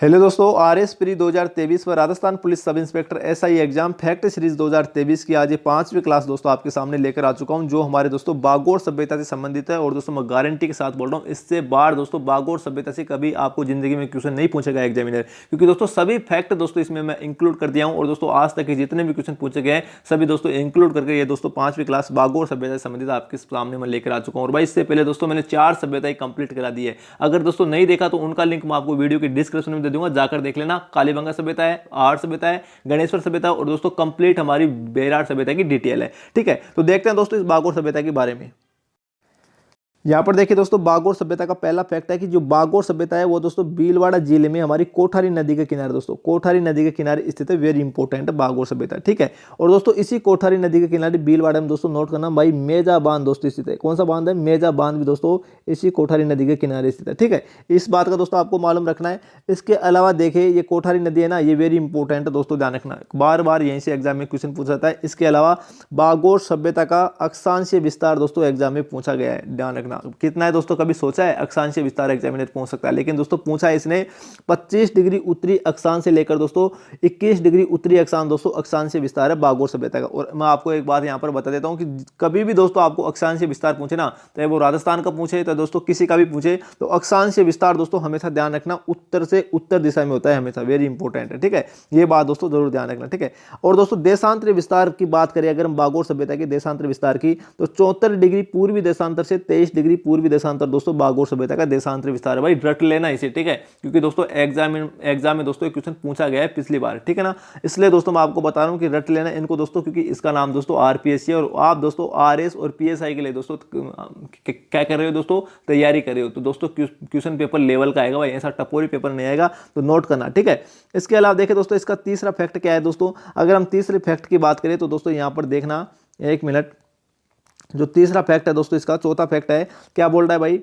Hello दोस्तों, RS pre 2023 व Rajasthan police sub inspector SI exam fact series 2023 की आज ये 5वीं क्लास दोस्तों आपके सामने लेकर आ चुका हूं, जो हमारे दोस्तों बागोर सभ्यता से संबंधित है। और दोस्तों मैं गारंटी के साथ बोल रहा हूं, इससे बाहर दोस्तों बागोर सभ्यता से कभी आपको जिंदगी में क्वेश्चन नहीं पूछेगा एग्जामिनर, क्योंकि दोस्तों सभी फैक्ट दोस्तों इसमें मैं इंक्लूड कर दिया हूं। और दोस्तों आज तक के जितने भी क्वेश्चन पूछे गए सभी दोस्तों इंक्लूड करके ये दोस्तों 5वीं क्लास बागोर सभ्यता से संबंधित आपके सामने मैं लेकर आ चुका हूँ। और भाई इससे पहले दोस्तों मैंने 4 सभ्यताएं कंप्लीट करा दी है। अगर दोस्तों नहीं देखा तो उनका लिंक मैं आपको वीडियो की डिस्क्रिप्शन में दे दूंगा, जाकर देख लेना। कालीबंगा सभ्यता है, आर्ट सभ्यता है, गणेश्वर सभ्यता और दोस्तों कंप्लीट हमारी बेरार सभ्यता की डिटेल है। ठीक है, तो देखते हैं दोस्तों इस बागोर सभ्यता के बारे में। यहाँ पर देखिए दोस्तों, बागोर सभ्यता का पहला फैक्ट है कि जो बागोर सभ्यता है वो दोस्तों भीलवाड़ा जिले में हमारी कोठारी नदी के किनारे, दोस्तों कोठारी नदी के किनारे स्थित है। वेरी इंपॉर्टेंट बागोर सभ्यता। ठीक है, और दोस्तों इसी कोठारी नदी के किनारे भीलवाड़ा में दोस्तों नोट करना भाई मेजा बांध दोस्तों स्थित है। कौन सा बांध है? मेजा बांध भी दोस्तों इसी कोठारी नदी के किनारे स्थित है। ठीक है, इस बात का दोस्तों आपको मालूम रखना है। इसके अलावा देखिए ये कोठारी नदी है ना, ये वेरी इंपॉर्टेंट है दोस्तों, ध्यान रखना, बार बार यहीं से एग्जाम में क्वेश्चन पूछा जाता है। इसके अलावा बागोर सभ्यता का अक्षांशीय विस्तार दोस्तों एग्जाम में पूछा गया है, ध्यान रखना। कितना है दोस्तों? कभी सोचा है अक्षांशीय विस्तार एग्जामिनर पूछ सकता है, लेकिन दोस्तों पूछा है इसने 25 डिग्री उत्तरी अक्षांश से लेकर दोस्तों 21 डिग्री उत्तरी अक्षांश दोस्तों अक्षांशीय विस्तार है बागोर सभ्यता का। और मैं आपको एक बात यहां पर बता देता हूं कि कभी भी दोस्तों आपको अक्षांशीय विस्तार पूछे ना, चाहे वो राजस्थान का पूछे तो दोस्तों किसी का भी पूछे, तो अक्षांशीय विस्तार दोस्तों हमेशा ध्यान रखना उत्तर से उत्तर दिशा में होता है हमेशा। वेरी इंपॉर्टेंट है। ठीक है, ये बात दोस्तों जरूर ध्यान रखना। ठीक है, और दोस्तों देशांतर विस्तार की बात करें अगर हम बागोर सभ्यता के देशांतर विस्तार की, तो 74 डिग्री पूर्वी देशांतर से 23 डिग्री पूर्वी देशांतर दोस्तों बागोर सभ्यता का देशांतर विस्तार है। भाई रट लेना इसे। ठीक है, क्योंकि दोस्तों एग्जाम में दोस्तों क्वेश्चन पूछा गया है पिछली बार। ठीक है ना, इसलिए दोस्तों मैं आपको बता रहा हूं कि रट लेना इनको दोस्तों, क्योंकि इसका नाम दोस्तों आरपीएससी है और आप दोस्तों आरएस और पीएसआई के लिए दोस्तों क्या कर रहे हो दोस्तों? तैयारी कर रहे हो। तो दोस्तों क्वेश्चन पेपर लेवल का आएगा भाई, ऐसा टपोरी पेपर नहीं आएगा, तो नोट करना। ठीक है, इसके अलावा देखें दोस्तों इसका तीसरा फैक्ट क्या है दोस्तों। अगर हम तीसरे फैक्ट की बात करें तो दोस्तों यहां पर देखना, एक मिनट, जो तीसरा फैक्ट है दोस्तों इसका चौथा फैक्ट है, क्या बोल रहा है भाई?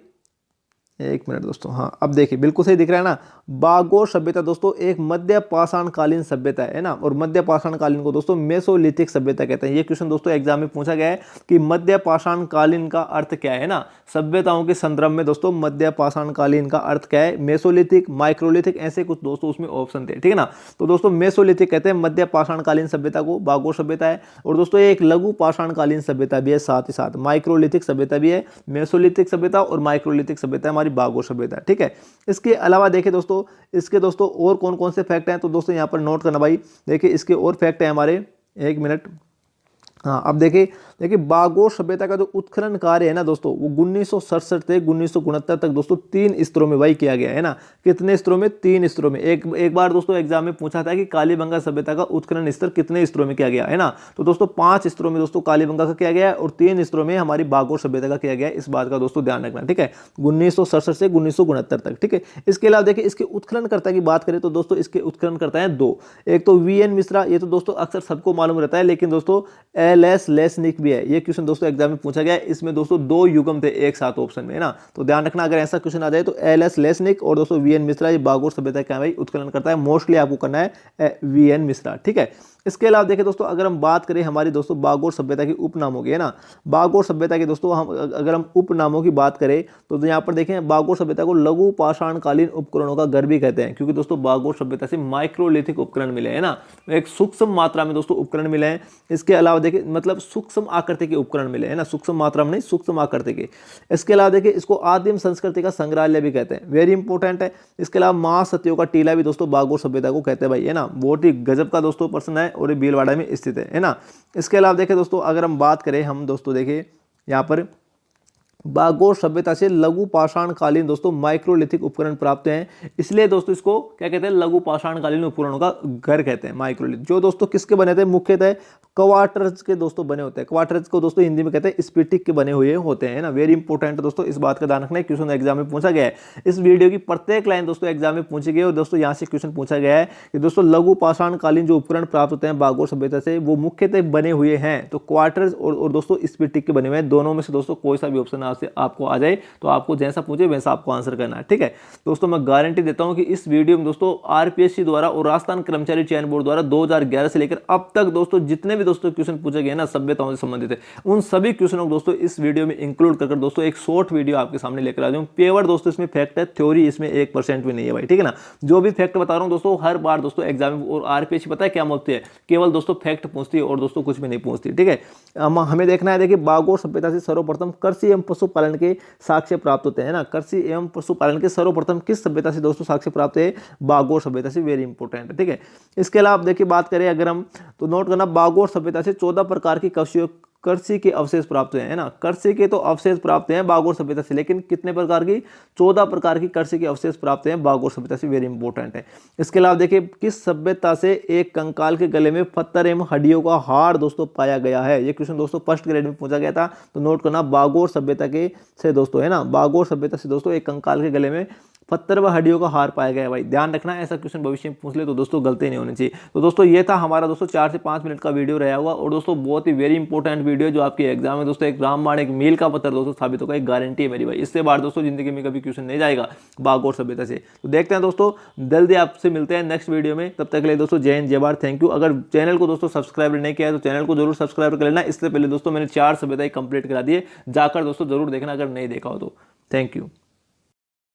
एक मिनट दोस्तों, हाँ अब देखिए बिल्कुल सही दिख रहा है ना। बागोर सभ्यता दोस्तों एक मध्य पाषाण कालीन सभ्यता है ना, और मध्य पाषाण कालीन को दोस्तों मेसोलिथिक सभ्यता कहते हैं। ये क्वेश्चन दोस्तों एग्जाम में पूछा गया है कि मध्य पाषाण कालीन का अर्थ क्या है ना, सभ्यताओं के संदर्भ में दोस्तों मध्य पाषाण कालीन का अर्थ क्या है? मेसोलिथिक, माइक्रोलिथिक, ऐसे कुछ दोस्तों उसमें ऑप्शन थे। ठीक है ना, तो दोस्तों मेसोलिथिक कहते हैं मध्य पाषाण कालीन सभ्यता को, बागोर सभ्यता है। और दोस्तों एक लघु पाषाण कालीन सभ्यता भी है, साथ ही साथ माइक्रोलिथिक सभ्यता भी है। मेसोलिथिक सभ्यता और माइक्रोलिथिक सभ्यता हमारी बागोर सभ्यता। ठीक है, इसके अलावा देखिए दोस्तों इसके दोस्तों और कौन कौन से फैक्ट हैं, तो दोस्तों यहां पर नोट करना भाई। देखिए इसके और फैक्ट है हमारे, एक मिनट, हाँ अब देखिए बागोर सभ्यता का जो उत्खनन कार्य है ना दोस्तों, वो 1967 से 1969 तक दोस्तों 3 स्तरों में भाई किया गया है ना। कितने स्तरों में? 3 स्तरों में। एक बार दोस्तों एग्जाम में पूछा था कि कालीबंगा सभ्यता का उत्खनन स्तर कितने स्तरों में किया गया है ना, तो दोस्तों 5 स्तरों में दोस्तों कालीबंगा का किया गया है और 3 स्तरों में हमारी बागोर सभ्यता का किया गया है। इस बात का दोस्तों ध्यान रखना। ठीक है, 1967 से 1969 तक। ठीक है, इसके अलावा देखिए इसके उत्खननकर्ता की बात करें तो दोस्तों इसके उत्खननकर्ता हैं 2। एक तो वीएन मिश्रा, ये तो दोस्तों अक्सर सबको मालूम रहता है, लेकिन दोस्तों एलएस लेसनिक भी है। ये क्वेश्चन दोस्तों एग्जाम में पूछा गया है। इसमें दोस्तों 2 युग्म थे एक साथ ऑप्शन में, है ना, तो ध्यान रखना अगर ऐसा क्वेश्चन आ जाए तो एलएस लेसनिक और दोस्तों वीएन मिश्रा, ये बागोर सभ्यता का भाई उत्खनन करता है। मोस्टली आपको करना है वीएन मिश्रा। ठीक है, इसके अलावा देखिए दोस्तों अगर हम बात करें हमारी दोस्तों बागोर सभ्यता की उपनामों की, है ना, बागोर सभ्यता के दोस्तों अगर हम उपनामों की बात करें तो यहाँ पर देखें बागोर सभ्यता को लघु पाषाणकालीन उपकरणों का घर भी कहते हैं, क्योंकि दोस्तों बागोर सभ्यता से माइक्रोलिथिक उपकरण मिले हैं ना, एक सूक्ष्म मात्रा में दोस्तों उपकरण मिले हैं। इसके अलावा देखिए मतलब सूक्ष्म आकृति के उपकरण मिले हैं ना, सूक्ष्म मात्रा में नहीं, सूक्ष्म आकृति के। इसके अलावा देखिए इसको आदिम संस्कृति का संग्रहालय भी कहते हैं, वेरी इंपॉर्टेंट है। इसके अलावा महासतियों का टीला भी दोस्तों बागोर सभ्यता को कहते हैं भाई, है ना, बहुत ही गजब का दोस्तों प्रश्न है और ये भीलवाड़ा में स्थित है ना। इसके अलावा देखिए दोस्तों अगर हम बात करें हम दोस्तों देखिए यहाँ पर बागोर सभ्यता से लघु पाषाणकालीन दोस्तों माइक्रोलिथिक उपकरण प्राप्त हैं, इसलिए दोस्तों इसको क्या कहते हैं? लघु पाषाणकालीन उपकरणों का घर कहते हैं, माइक्रोलिथ। जो दोस्तों किसके बने थे? मुख्यतः क्वार्टर्स के दोस्तों बने होते हैं। क्वार्टर्स को दोस्तों हिंदी में कहते हैं स्फटिक के बने हुए होते हैं ना। वेरी इंपॉर्टेंट दोस्तों, इस बात का ध्यान रखना है, क्वेश्चन एग्जाम में पूछा गया है। इस वीडियो की प्रत्येक लाइन दोस्तों एग्जाम में पूछी गई और दोस्तों यहाँ से क्वेश्चन पूछा गया है कि दोस्तों लघु पाषाणकालीन जो उपकरण प्राप्त होते हैं बागोर सभ्यता से वो मुख्यतः बने हुए हैं तो क्वार्टर्स और दोस्तों स्फटिक के बने हुए हैं। दोनों में से दोस्तों कोई सा भी ऑप्शन आ से आपको आ जाए तो आपको जैसा पूछे वैसा आपको आंसर करना है, ठीक है दोस्तों। मैं गारंटी देता हूं कि इस वीडियो में दोस्तों आरपीएससी द्वारा और राजस्थान कर्मचारी चयन बोर्ड द्वारा 2011 से लेकर अब तक दोस्तों जितने भी दोस्तों क्वेश्चन पूछे गए ना सभ्यताओं से संबंधित है, उन सभी क्वेश्चनों को दोस्तों इस वीडियो में इंक्लूड कर दोस्तों एक शॉर्ट वीडियो आपके सामने लेकर आ जाऊं। पेवर दोस्तों इसमें फैक्ट है, थ्योरी इसमें 1% भी नहीं है भाई, ठीक है ना। जो भी फैक्ट बता रहा हूं दोस्तों हर बार दोस्तों एग्जाम में और आरपीएससी पता है क्या बोलती है, केवल दोस्तों फैक्ट पूछती है और दोस्तों कुछ भी नहीं पूछती, ठीक है। हमें देखना है, देखिए बागोर सभ्यता से सर्वप्रथम कृषि एवं पशुपालन के साक्ष्य प्राप्त होते हैं ना। कृषि एवं पशुपालन के सर्वप्रथम किस सभ्यता से दोस्तों साक्ष्य प्राप्त है, बागोर सभ्यता से, वेरी इंपॉर्टेंट है, ठीक है। इसके अलावा देखिए बात करें अगर हम तो नोट करना, बागोर सभ्यता से 14 प्रकार की कृषि के अवशेष प्राप्त हुए हैं ना। कृषि के तो अवशेष प्राप्त हैं बागोर सभ्यता से, लेकिन कितने प्रकार की, 14 प्रकार की कृषि के अवशेष प्राप्त हैं बागोर सभ्यता से, वेरी इंपॉर्टेंट है। इसके अलावा देखिए किस सभ्यता से एक कंकाल के गले में पत्थर एवं हड्डियों का हाड़ दोस्तों पाया गया है। ये क्वेश्चन दोस्तों फर्स्ट ग्रेड में पूछा गया था, तो नोट करना बागोर सभ्यता के से दोस्तों है ना, बागोर सभ्यता से दोस्तों एक कंकाल के गले में पत्थर व हड्डियों का हार पाया गया। भाई ध्यान रखना, ऐसा क्वेश्चन भविष्य में पूछ ले तो दोस्तों गलती नहीं होनी चाहिए। तो दोस्तों ये था हमारा दोस्तों 4 से 5 मिनट का वीडियो रहा हुआ, और दोस्तों बहुत ही वेरी इंपॉर्टेंट वीडियो जो आपके एग्जाम में दोस्तों एक रामबाण एक मील का पत्थर दोस्तों साबित होगा, एक गारंटी है मेरी भाई। इससे बार दोस्तों जिंदगी में कभी क्वेश्चन नहीं जाएगा बागोर सभ्यता से। तो देखते हैं दोस्तों, जल्दी आपसे मिलते हैं नेक्स्ट वीडियो में, तब तक के लिए दोस्तों जय हिंद जय भारत, थैंक यू। अगर चैनल को दोस्तों सब्सक्राइब नहीं किया है तो चैनल को जरूर सब्सक्राइब कर लेना। इससे पहले दोस्तों मैंने 4 सभ्यताएं कंप्लीट करा दिए, जाकर दोस्तों जरूर देखना अगर नहीं देखा हो तो। Thank you.